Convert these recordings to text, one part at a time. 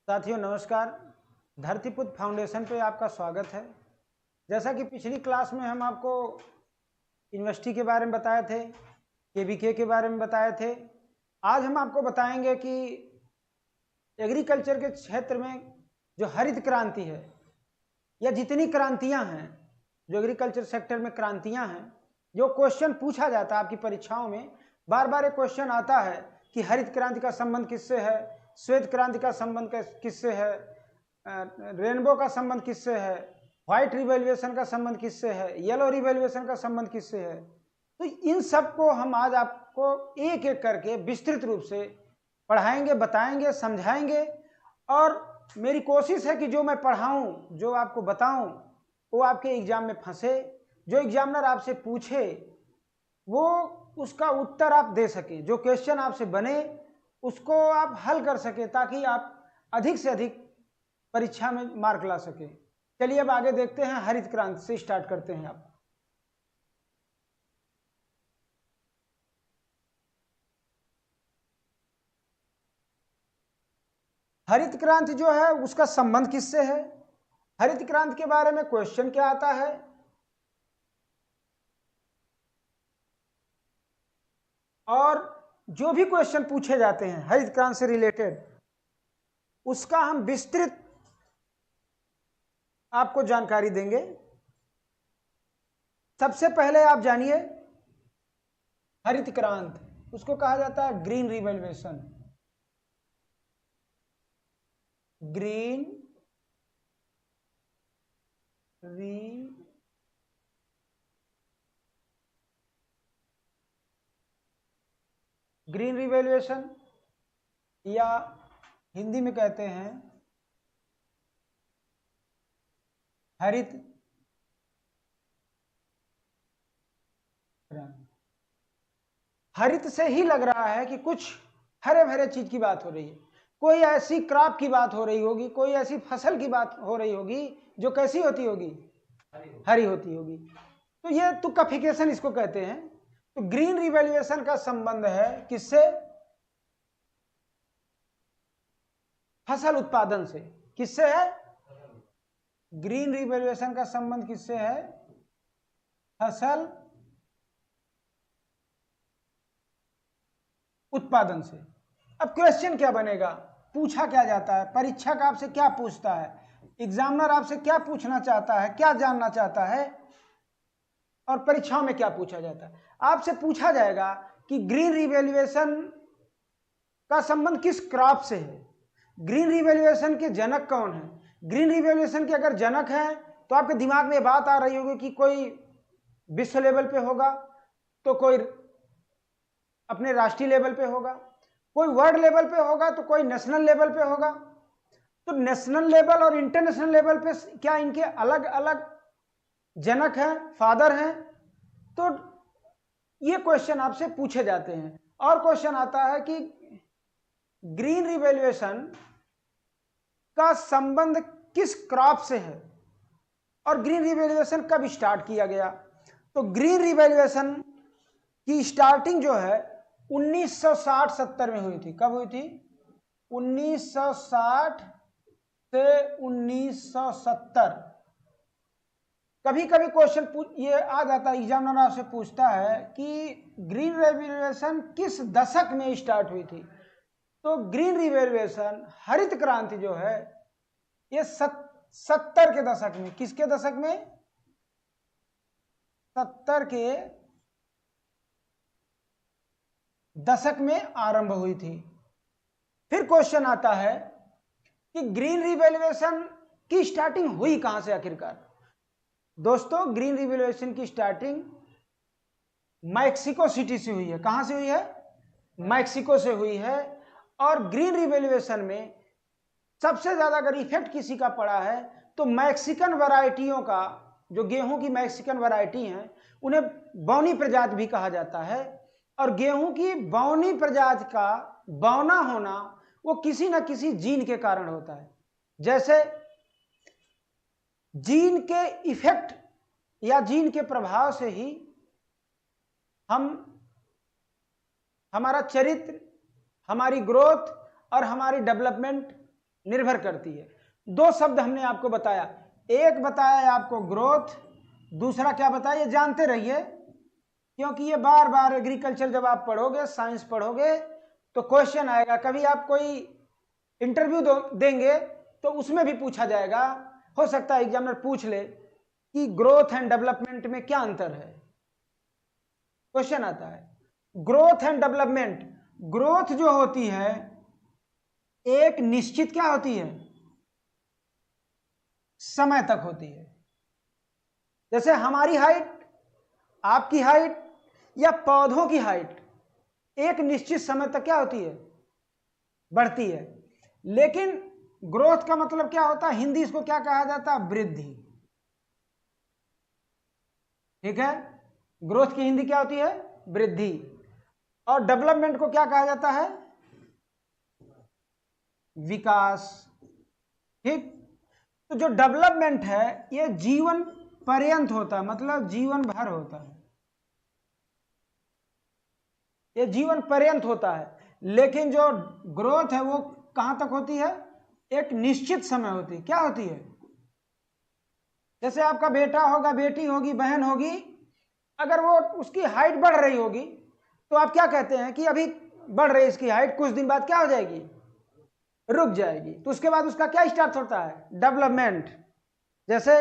साथियों नमस्कार। धरतीपुत्र फाउंडेशन पे आपका स्वागत है। जैसा कि पिछली क्लास में हम आपको यूनिवर्सिटी के बारे में बताए थे, केवीके के बारे में बताए थे। आज हम आपको बताएंगे कि एग्रीकल्चर के क्षेत्र में जो हरित क्रांति है या जितनी क्रांतियां हैं, जो एग्रीकल्चर सेक्टर में क्रांतियां हैं, जो क्वेश्चन पूछा जाता है आपकी परीक्षाओं में, बार बार एक क्वेश्चन आता है कि हरित क्रांति का संबंध किससे है, श्वेत क्रांति का संबंध किससे है, रेनबो का संबंध किससे है, व्हाइट रिवॉल्यूशन का संबंध किससे है, येलो रिवॉल्यूशन का संबंध किससे है। तो इन सब को हम आज आपको एक एक करके विस्तृत रूप से पढ़ाएंगे, बताएंगे, समझाएंगे। और मेरी कोशिश है कि जो मैं पढ़ाऊं, जो आपको बताऊं, वो आपके एग्जाम में फंसे। जो एग्जामिनर आपसे पूछे वो उसका उत्तर आप दे सकें, जो क्वेश्चन आपसे बने उसको आप हल कर सकें, ताकि आप अधिक से अधिक परीक्षा में मार्क ला सकें। चलिए अब आगे देखते हैं, हरित क्रांति से स्टार्ट करते हैं। आप हरित क्रांति जो है उसका संबंध किससे है, हरित क्रांति के बारे में क्वेश्चन क्या आता है, और जो भी क्वेश्चन पूछे जाते हैं हरित क्रांति से रिलेटेड, उसका हम विस्तृत आपको जानकारी देंगे। सबसे पहले आप जानिए, हरित क्रांति उसको कहा जाता है ग्रीन रिवॉल्यूशन। ग्रीन रिवॉल्यूशन या हिंदी में कहते हैं हरित क्रांति। हरित से ही लग रहा है कि कुछ हरे भरे चीज की बात हो रही है, कोई ऐसी क्रॉप की बात हो रही होगी, कोई ऐसी फसल की बात हो रही होगी जो कैसी होती होगी, हरी होती होगी। तो ये तुक्काफिकेशन इसको कहते हैं। तो ग्रीन रिवॉल्यूशन का संबंध है किससे, फसल उत्पादन से। किससे है, ग्रीन रिवॉल्यूशन का संबंध किससे है, फसल उत्पादन से। अब क्वेश्चन क्या बनेगा, पूछा क्या जाता है, परीक्षा का आपसे क्या पूछता है, एग्जामिनर आपसे क्या पूछना चाहता है, क्या जानना चाहता है, और परीक्षाओं में क्या पूछा जाता है। आपसे पूछा जाएगा कि ग्रीन रिवॉल्यूशन का संबंध किस क्रॉप से है, ग्रीन रिवॉल्यूशन के जनक कौन है। ग्रीन रिवॉल्यूशन के अगर जनक है तो आपके दिमाग में बात आ रही होगी कि कोई विश्व लेवल पे होगा, तो कोई अपने राष्ट्रीय लेवल पे होगा, कोई वर्ल्ड लेवल पे होगा, तो कोई नेशनल लेवल पे होगा। तो नेशनल लेवल और इंटरनेशनल लेवल पे क्या इनके अलग अलग जनक हैं, फादर हैं। तो ये क्वेश्चन आपसे पूछे जाते हैं। और क्वेश्चन आता है कि ग्रीन रिवॉल्यूशन का संबंध किस क्रॉप से है और ग्रीन रिवॉल्यूशन कब स्टार्ट किया गया। तो ग्रीन रिवॉल्यूशन की स्टार्टिंग जो है 1960-70 में हुई थी। कब हुई थी, 1960 से 1970। कभी कभी क्वेश्चन ये आ जाता है, एग्जामिनर आपसे पूछता है कि ग्रीन रिवॉल्यूशन किस दशक में स्टार्ट हुई थी। तो ग्रीन रिवॉल्यूशन, हरित क्रांति जो है, ये 70 के दशक में, किसके दशक में, 70 के दशक में आरंभ हुई थी। फिर क्वेश्चन आता है कि ग्रीन रिवॉल्यूशन की स्टार्टिंग हुई कहां से आखिरकार। दोस्तों, ग्रीन रिवॉल्यूशन की स्टार्टिंग मैक्सिको सिटी से हुई है। कहां से हुई है, मैक्सिको से हुई है। और ग्रीन रिवॉल्यूशन में सबसे ज्यादा अगर इफेक्ट किसी का पड़ा है तो मैक्सिकन वैरायटियों का, जो गेहूं की मैक्सिकन वैरायटी हैं, उन्हें बौनी प्रजाति भी कहा जाता है। और गेहूं की बौनी प्रजाति का बौना होना वो किसी न किसी जीन के कारण होता है। जैसे जीन के इफेक्ट या जीन के प्रभाव से ही हमारा चरित्र, हमारी ग्रोथ और हमारी डेवलपमेंट निर्भर करती है। दो शब्द हमने आपको बताया, एक बताया आपको ग्रोथ, दूसरा क्या बताया, ये जानते रहिए, क्योंकि ये बार बार एग्रीकल्चर जब आप पढ़ोगे, साइंस पढ़ोगे तो क्वेश्चन आएगा। कभी आप कोई इंटरव्यू देंगे तो उसमें भी पूछा जाएगा, हो सकता है एग्जामिनर पूछ ले कि ग्रोथ एंड डेवलपमेंट में क्या अंतर है, क्वेश्चन आता है। ग्रोथ एंड डेवलपमेंट, ग्रोथ जो होती है एक निश्चित क्या होती है, समय तक होती है। जैसे हमारी हाइट, आपकी हाइट या पौधों की हाइट एक निश्चित समय तक क्या होती है, बढ़ती है। लेकिन ग्रोथ का मतलब क्या होता है, हिंदी इसको क्या कहा जाता है, वृद्धि। ठीक है, ग्रोथ की हिंदी क्या होती है, वृद्धि। और डेवलपमेंट को क्या कहा जाता है, विकास। ठीक, तो जो डेवलपमेंट है ये जीवन पर्यंत होता है, मतलब जीवन भर होता है, ये जीवन पर्यंत होता है। लेकिन जो ग्रोथ है वो कहां तक होती है, एक निश्चित समय होती है। क्या होती है, जैसे आपका बेटा होगा, बेटी होगी, बहन होगी, अगर वो उसकी हाइट बढ़ रही होगी तो आप क्या कहते हैं कि अभी बढ़ रही इसकी हाइट, कुछ दिन बाद क्या हो जाएगी, रुक जाएगी। तो उसके बाद उसका क्या स्टार्ट होता है, डेवलपमेंट। जैसे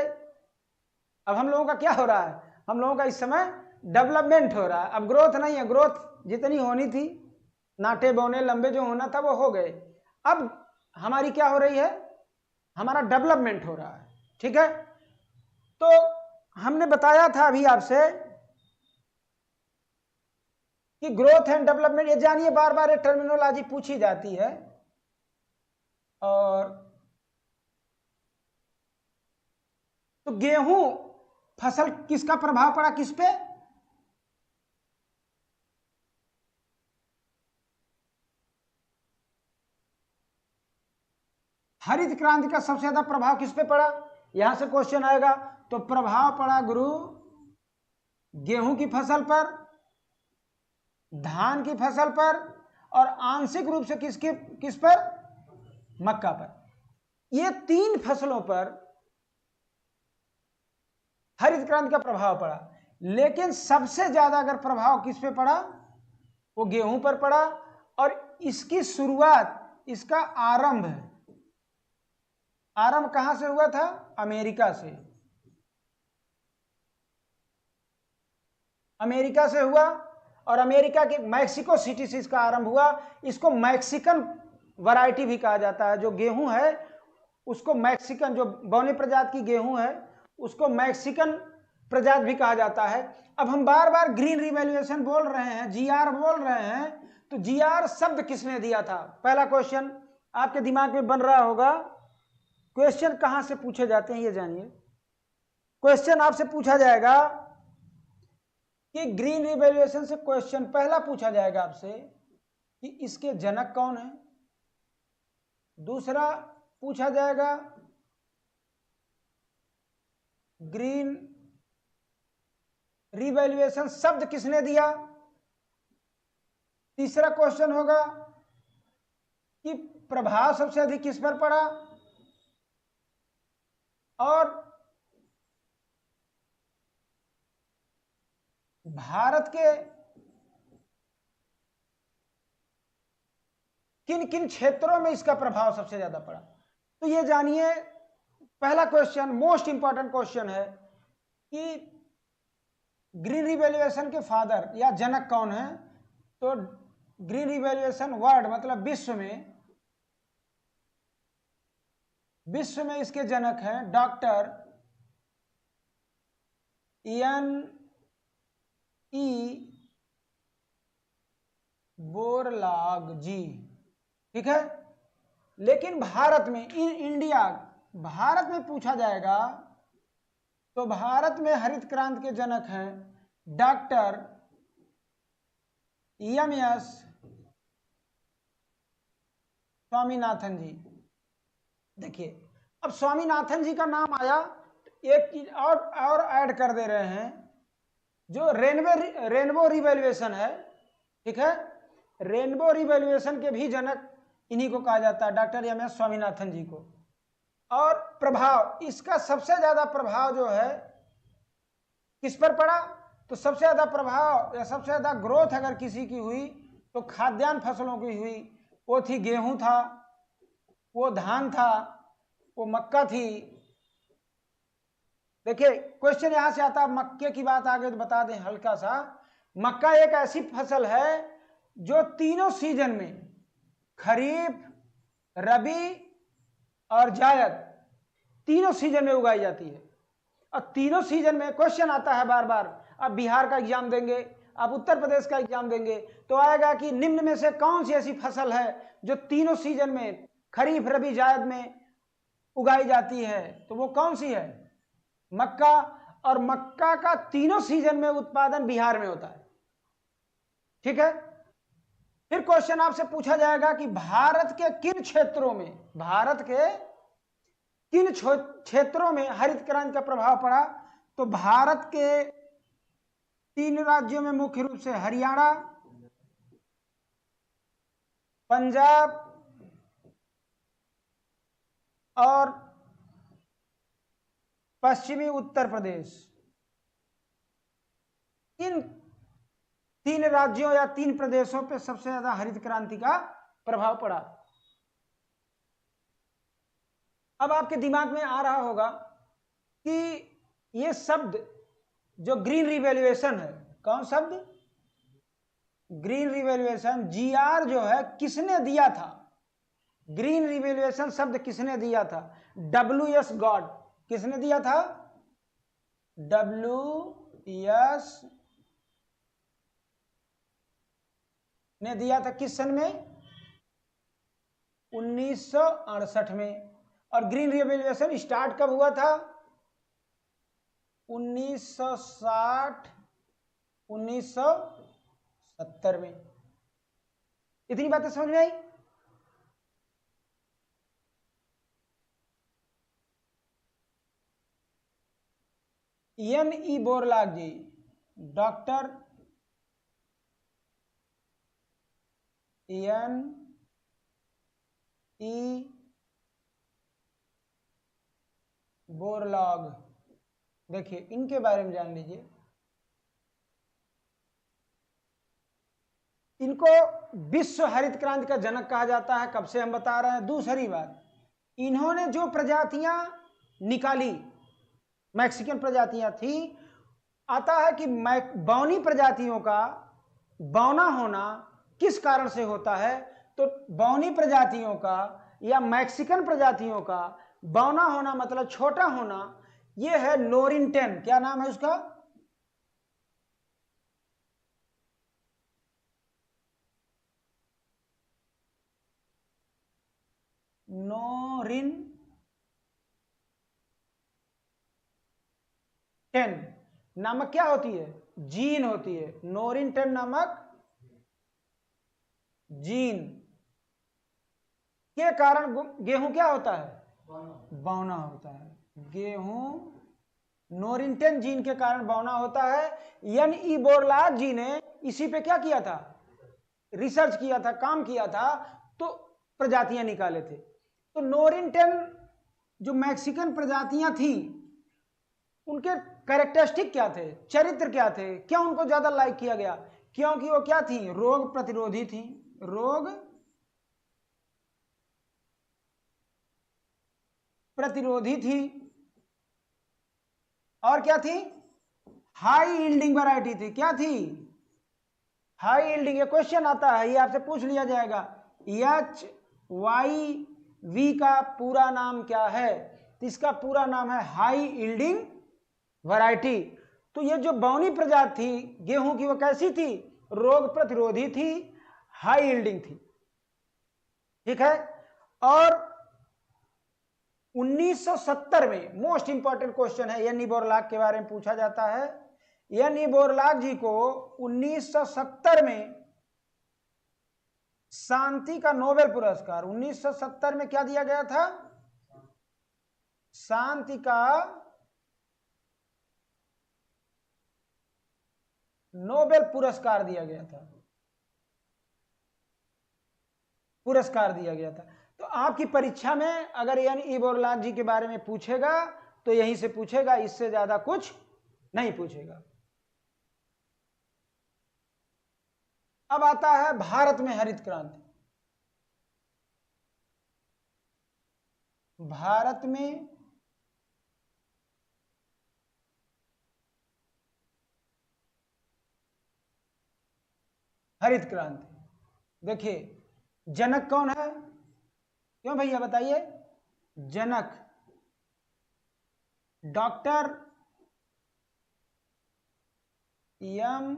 अब हम लोगों का क्या हो रहा है, हम लोगों का इस समय डेवलपमेंट हो रहा है, अब ग्रोथ नहीं है। ग्रोथ जितनी होनी थी, नाटे बौने लंबे जो होना था वो हो गए, अब हमारी क्या हो रही है, हमारा डेवलपमेंट हो रहा है। ठीक है, तो हमने बताया था अभी आपसे कि ग्रोथ एंड डेवलपमेंट, ये जानिए बार बार ये टर्मिनोलॉजी पूछी जाती है। और तो गेहूं फसल किसका प्रभाव पड़ा, किस पे, हरित क्रांति का सबसे ज्यादा प्रभाव किस पे पड़ा, यहां से क्वेश्चन आएगा। तो प्रभाव पड़ा गुरु गेहूं की फसल पर, धान की फसल पर, और आंशिक रूप से किस पर, मक्का पर। ये तीन फसलों पर हरित क्रांति का प्रभाव पड़ा। लेकिन सबसे ज्यादा अगर प्रभाव किस पे पड़ा, वो गेहूं पर पड़ा। और इसकी शुरुआत, इसका आरंभ कहां से हुआ था, अमेरिका से। अमेरिका से हुआ, और अमेरिका के मैक्सिको सिटी से इसका आरंभ हुआ। इसको मैक्सिकन वैरायटी भी कहा जाता है। जो गेहूं है उसको मैक्सिकन, जो बौनी प्रजाति की गेहूं है उसको मैक्सिकन प्रजाति भी कहा जाता है। अब हम बार बार ग्रीन रिवैल्यूएशन बोल रहे हैं, जीआर बोल रहे हैं, तो जीआर शब्द किसने दिया था, पहला क्वेश्चन आपके दिमाग में बन रहा होगा। क्वेश्चन कहां से पूछे जाते हैं ये जानिए। क्वेश्चन आपसे पूछा जाएगा कि ग्रीन रिवैल्यूएशन से क्वेश्चन पहला पूछा जाएगा आपसे कि इसके जनक कौन है। दूसरा पूछा जाएगा ग्रीन रिवैल्यूएशन शब्द किसने दिया। तीसरा क्वेश्चन होगा कि प्रभाव सबसे अधिक किस पर पड़ा, और भारत के किन किन क्षेत्रों में इसका प्रभाव सबसे ज्यादा पड़ा। तो ये जानिए, पहला क्वेश्चन मोस्ट इंपॉर्टेंट क्वेश्चन है कि ग्रीन रिवैल्यूएशन के फादर या जनक कौन है। तो ग्रीन रिवैल्यूएशन वर्ड मतलब विश्व में इसके जनक हैं डॉक्टर एन ई बोरलाग जी। ठीक है, लेकिन भारत में, इंडिया, भारत में पूछा जाएगा तो भारत में हरित क्रांति के जनक हैं डॉक्टर एम.एस. स्वामीनाथन जी। देखिए, अब स्वामीनाथन जी का नाम आया, एक चीज और ऐड कर दे रहे हैं, जो रेनबो रिवैल्यूएशन है। ठीक है, रेनबो रिवैल्यूएशन के भी जनक इन्हीं को कहा जाता है, डॉक्टर एम एस स्वामीनाथन जी को। और प्रभाव, इसका सबसे ज्यादा प्रभाव जो है किस पर पड़ा, तो सबसे ज्यादा प्रभाव या सबसे ज्यादा ग्रोथ अगर किसी की हुई तो खाद्यान्न फसलों की हुई। वो थी गेहूं था, वो धान था, वो मक्का थी। देखिए क्वेश्चन यहां से आता, मक्के की बात आगे तो बता दें हल्का सा। मक्का एक ऐसी फसल है जो तीनों सीजन में, खरीफ, रबी और जायद, तीनों सीजन में उगाई जाती है। और तीनों सीजन में क्वेश्चन आता है बार बार, आप बिहार का एग्जाम देंगे, आप उत्तर प्रदेश का एग्जाम देंगे, तो आएगा कि निम्न में से कौन सी ऐसी फसल है जो तीनों सीजन में, खरीफ, रबी, जायद में उगाई जाती है, तो वो कौन सी है, मक्का। और मक्का का तीनों सीजन में उत्पादन बिहार में होता है। ठीक है, फिर क्वेश्चन आपसे पूछा जाएगा कि भारत के किन क्षेत्रों में, भारत के किन क्षेत्रों में हरित क्रांति का प्रभाव पड़ा। तो भारत के 3 राज्यों में मुख्य रूप से हरियाणा, पंजाब और पश्चिमी उत्तर प्रदेश, इन 3 राज्यों या 3 प्रदेशों पे सबसे ज्यादा हरित क्रांति का प्रभाव पड़ा। अब आपके दिमाग में आ रहा होगा कि ये शब्द जो ग्रीन रिवैल्यूएशन है, कौन शब्द, ग्रीन रिवैल्यूएशन, जीआर जो है किसने दिया था, ग्रीन रिवैल्यूएशन शब्द किसने दिया था, WS गॉड, किसने दिया था, WS ने दिया था। किस सन में, 1968 में। और ग्रीन रिवैल्यूएशन स्टार्ट कब हुआ था, 1960, 1970 में। इतनी बातें समझ में आई। N.E. बोरलाग जी, डॉक्टर N.E. बोरलॉग, देखिए इनके बारे में जान लीजिए। इनको विश्व हरित क्रांति का जनक कहा जाता है, कब से हम बता रहे हैं। दूसरी बात, इन्होंने जो प्रजातियां निकाली, मैक्सिकन प्रजातियां थी। आता है कि बौनी प्रजातियों का बौना होना किस कारण से होता है, तो बौनी प्रजातियों का या मैक्सिकन प्रजातियों का बौना होना मतलब छोटा होना, यह है नोरिंटेन। क्या नाम है उसका, नोरिंटेन नामक क्या होती है, जीन होती है। नोरिंटेन नामक जीन के कारण गेहूं क्या होता है, बौना होता है। गेहूं नोरिंटेन जीन के कारण बौना होता है। N.E. बोरलाग जी ने इसी पे क्या किया था, रिसर्च किया था, काम किया था, तो प्रजातियां निकाले थे। तो नोरिंटेन जो मैक्सिकन प्रजातियां थी, उनके कैरेक्टरिस्टिक क्या थे, चरित्र क्या थे, क्यों उनको ज्यादा लाइक किया गया, क्योंकि वो क्या थी, रोग प्रतिरोधी थी, रोग प्रतिरोधी थी, और क्या थी, हाई यील्डिंग वैरायटी थी। क्या थी, हाई यील्डिंग। ये क्वेश्चन आता है, ये आपसे पूछ लिया जाएगा, HYV का पूरा नाम क्या है, तो इसका पूरा नाम है हाई यील्डिंग वैरायटी। तो ये जो बौनी प्रजाति थी गेहूं की, वो कैसी थी, रोग प्रतिरोधी थी, हाई यील्डिंग थी। ठीक है। और 1970 में, मोस्ट इंपॉर्टेंट क्वेश्चन है, N.E. बोरलाग के बारे में पूछा जाता है। N.E. बोरलाग जी को 1970 में शांति का नोबेल पुरस्कार, 1970 में क्या दिया गया था, शांति का नोबेल पुरस्कार दिया गया था। पुरस्कार दिया गया था। तो आपकी परीक्षा में अगर एन ई बोरलॉग जी के बारे में पूछेगा तो यहीं से पूछेगा, इससे ज्यादा कुछ नहीं पूछेगा। अब आता है भारत में हरित क्रांति। भारत में हरित क्रांति, देखिए जनक कौन है? क्यों भैया बताइए? जनक डॉक्टर एम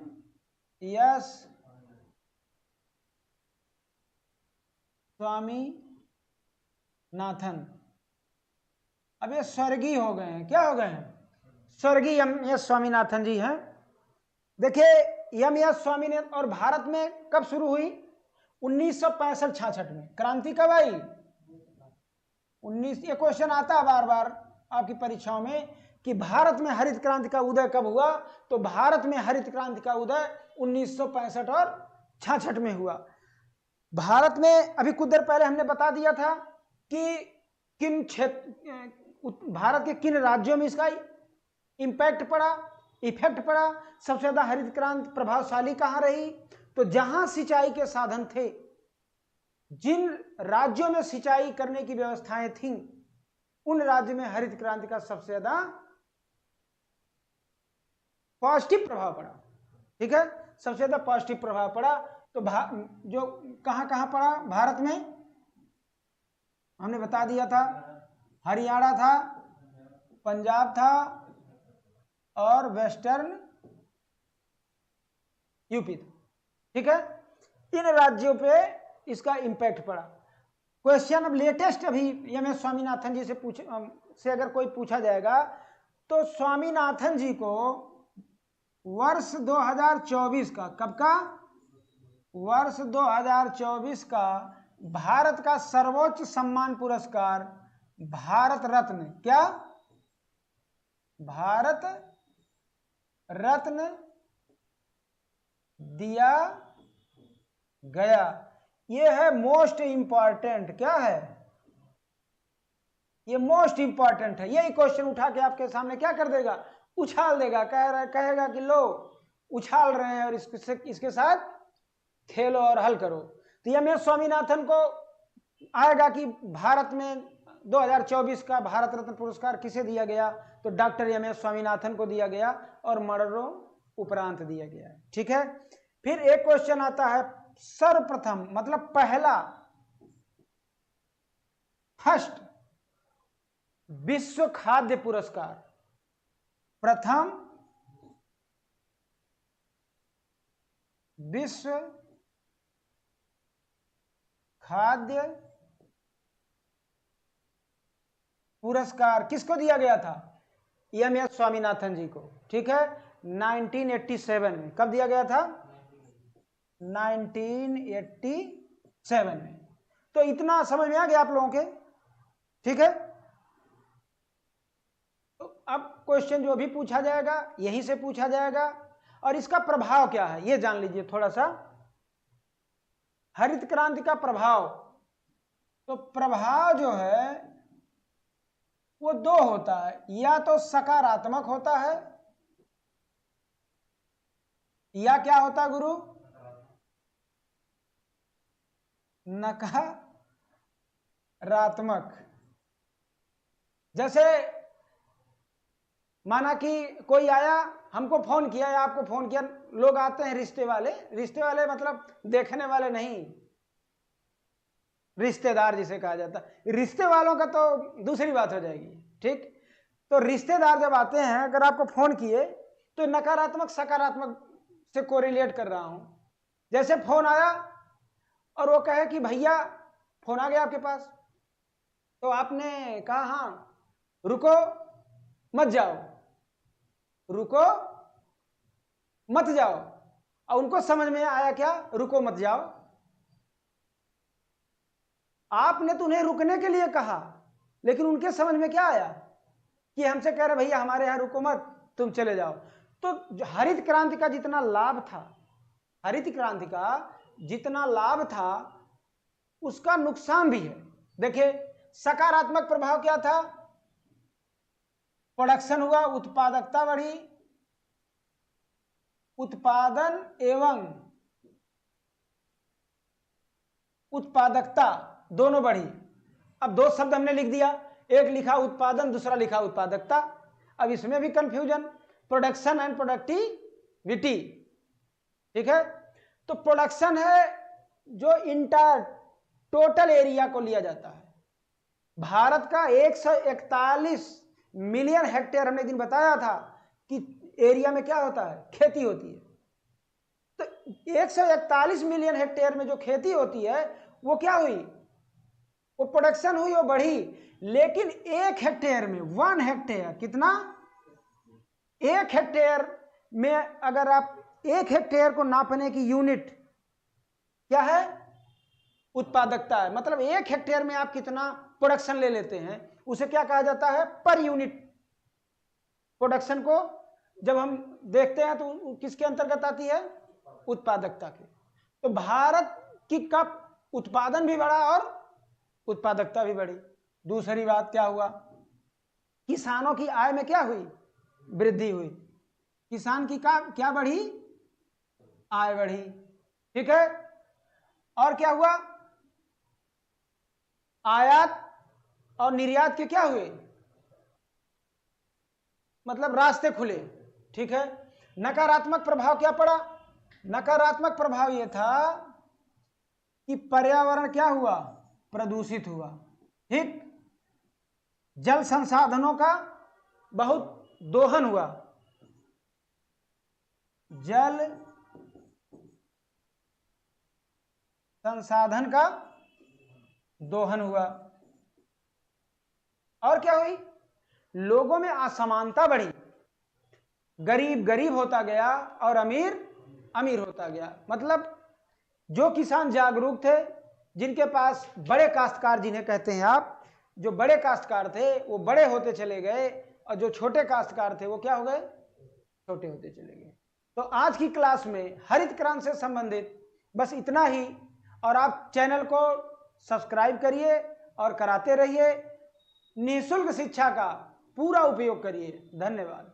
एस स्वामीनाथन। अब ये स्वर्गीय हो गए हैं, क्या हो गए हैं? स्वर्गीय एम एस स्वामीनाथन जी हैं। देखिए एम एस स्वामीनाथन, और भारत में कब शुरू हुई? 1965-66 में। क्रांति कब आई? 19। ये क्वेश्चन आता है बार बार आपकी परीक्षाओं में कि भारत में हरित क्रांति का उदय कब हुआ? तो भारत में हरित क्रांति का उदय 1965 और 66 में हुआ। भारत में अभी कुछ देर पहले हमने बता दिया था कि किन क्षेत्र, भारत के किन राज्यों में इसका इंपैक्ट पड़ा, इफेक्ट पड़ा, सबसे ज्यादा हरित क्रांति प्रभावशाली कहां रही? तो जहां सिंचाई के साधन थे, जिन राज्यों में सिंचाई करने की व्यवस्थाएं थीं, उन राज्यों में हरित क्रांति का सबसे ज्यादा पॉजिटिव प्रभाव पड़ा। ठीक है, सबसे ज्यादा पॉजिटिव प्रभाव पड़ा। तो जो कहां कहां पड़ा भारत में, हमने बता दिया था, हरियाणा था, पंजाब था और वेस्टर्न यूपी था। ठीक है, इन राज्यों पे इसका इंपैक्ट पड़ा। क्वेश्चन अब लेटेस्ट अभी एम एस स्वामीनाथन जी से अगर कोई पूछा जाएगा तो स्वामीनाथन जी को वर्ष 2024 का, कब का? वर्ष 2024 का भारत का सर्वोच्च सम्मान पुरस्कार भारत रत्न, क्या? भारत रत्न दिया गया। यह है मोस्ट इंपॉर्टेंट। क्या है ये? मोस्ट इंपॉर्टेंट है। यही क्वेश्चन उठा के आपके सामने क्या कर देगा? उछाल देगा। कहेगा कि लो उछाल रहे हैं और इसके साथ खेलो और हल करो। तो एम एस स्वामीनाथन को आएगा कि भारत में 2024 का भारत रत्न पुरस्कार किसे दिया गया? तो डॉक्टर एम एस स्वामीनाथन को दिया गया और मरणों उपरांत दिया गया है। ठीक है, फिर एक क्वेश्चन आता है सर्वप्रथम, मतलब पहला, फर्स्ट विश्व खाद्य पुरस्कार। प्रथम विश्व खाद्य पुरस्कार किसको दिया गया था? एम एस स्वामीनाथन जी को। ठीक है, 1987 में। कब दिया गया था? 1987 में। तो इतना समझ में आ गया आप लोगों के? ठीक है, तो अब क्वेश्चन जो भी पूछा जाएगा यहीं से पूछा जाएगा, और इसका प्रभाव क्या है ये जान लीजिए थोड़ा सा। हरित क्रांति का प्रभाव, तो प्रभाव जो है वो दो होता है, या तो सकारात्मक होता है या क्या होता है गुरु? नकारात्मक। जैसे माना कि कोई आया, हमको फोन किया या आपको फोन किया, लोग आते हैं रिश्ते वाले मतलब देखने वाले नहीं, रिश्तेदार जिसे कहा जाता है। रिश्ते वालों का तो दूसरी बात हो जाएगी। ठीक, तो रिश्तेदार जब आते हैं, अगर आपको फोन किए तो नकारात्मक सकारात्मक से कोरिलेट कर रहा हूं। जैसे फोन आया और वो कहे कि भैया फोन आ गया आपके पास, तो आपने कहा हाँ रुको मत जाओ, रुको मत जाओ, और उनको समझ में आया क्या? रुको मत जाओ। आपने तो उन्हें रुकने के लिए कहा, लेकिन उनके समझ में क्या आया कि हमसे कह रहे भैया हमारे यहां रुको मत, तुम चले जाओ। तो हरित क्रांति का जितना लाभ था, हरित क्रांति का जितना लाभ था, उसका नुकसान भी है। देखिए सकारात्मक प्रभाव क्या था, प्रोडक्शन हुआ, उत्पादकता बढ़ी, उत्पादन एवं उत्पादकता दोनों बढ़ी। अब दो शब्द हमने लिख दिया, एक लिखा उत्पादन, दूसरा लिखा उत्पादकता। अब इसमें भी कंफ्यूजन, प्रोडक्शन एंड प्रोडक्टिविटी, ठीक है। तो प्रोडक्शन है जो इंटायर टोटल एरिया को लिया जाता है। भारत का 141 मिलियन हेक्टेयर, हमने एक दिन बताया था कि एरिया में क्या होता है, खेती होती है। तो 141 मिलियन हेक्टेयर में जो खेती होती है वो क्या हुई, वो प्रोडक्शन हुई, वो बढ़ी। लेकिन एक हेक्टेयर में, 1 हेक्टेयर कितना, 1 हेक्टेयर में अगर आप 1 हेक्टेयर को नापने की यूनिट क्या है, उत्पादकता है। मतलब 1 हेक्टेयर में आप कितना प्रोडक्शन ले लेते हैं उसे क्या कहा जाता है, पर यूनिट। प्रोडक्शन को जब हम देखते हैं तो किसके अंतर्गत आती है, उत्पादकता के। तो भारत की का उत्पादन भी बढ़ा और उत्पादकता भी बढ़ी। दूसरी बात क्या हुआ, किसानों की आय में क्या हुई, वृद्धि हुई। किसान की क्या बढ़ी, आय बढ़ी, ठीक है। और क्या हुआ, आयात और निर्यात के क्या हुए, मतलब रास्ते खुले, ठीक है। नकारात्मक प्रभाव क्या पड़ा, नकारात्मक प्रभाव यह था कि पर्यावरण क्या हुआ, प्रदूषित हुआ, ठीक। जल संसाधनों का बहुत दोहन हुआ, जल संसाधन का दोहन हुआ। और क्या हुई, लोगों में असमानता बढ़ी, गरीब गरीब होता गया और अमीर अमीर होता गया। मतलब जो किसान जागरूक थे, जिनके पास बड़े काश्तकार जिन्हें कहते हैं आप, जो बड़े काश्तकार थे वो बड़े होते चले गए, और जो छोटे काश्तकार थे वो क्या हो गए, छोटे होते चले गए। तो आज की क्लास में हरित क्रांति से संबंधित बस इतना ही। और आप चैनल को सब्सक्राइब करिए और कराते रहिए, निःशुल्क शिक्षा का पूरा उपयोग करिए। धन्यवाद।